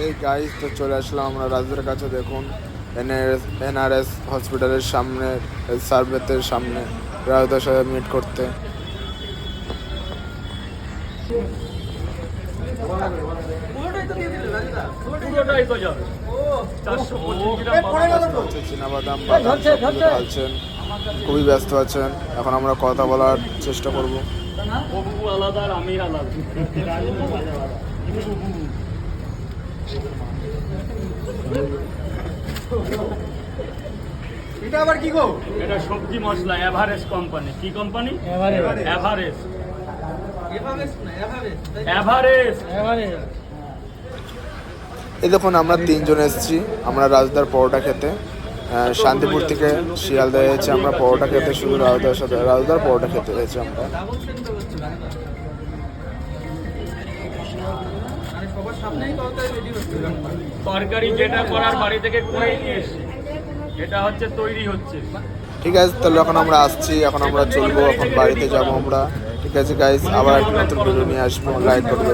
এই গাইজ তো চলে আসলাম আমরা রাজদের কাছে। দেখুন এনআরএস হসপিটালের সামনে, সার্ভেতের সামনে রাজদের সাথে মিট করতে। চীনাবাদাম বাদাম ঢালছেন, খুবই ব্যস্ত আছেন। এখন আমরা কথা বলার চেষ্টা করব। এটা আবার কি গো? এটা সবজি মশলা এভারেস্ট কোম্পানি। কি কোম্পানি? এভারেস্ট। এই দেখুন আমরা তিনজন এসেছি আমরা রাজদার পরোটা খেতে। শান্তিপুর থেকে শিয়ালদা এসেছি আমরা পরোটা খেতে, শুধু রাজদার সাথে রাজদার পরোটা খেতে এসেছি আমরা। তরকারি যেটা করার বাড়ি থেকে করে নিয়ে এসছি, এটা হচ্ছে তৈরি হচ্ছে। ঠিক আছে, তাহলে এখন আমরা আসছি, এখন আমরা চলবো, এখন বাড়িতে যাবো আমরা। ঠিক আছে গাইস, আবার একটা নতুন ভিডিও নিয়ে আসবো। লাইক করবে।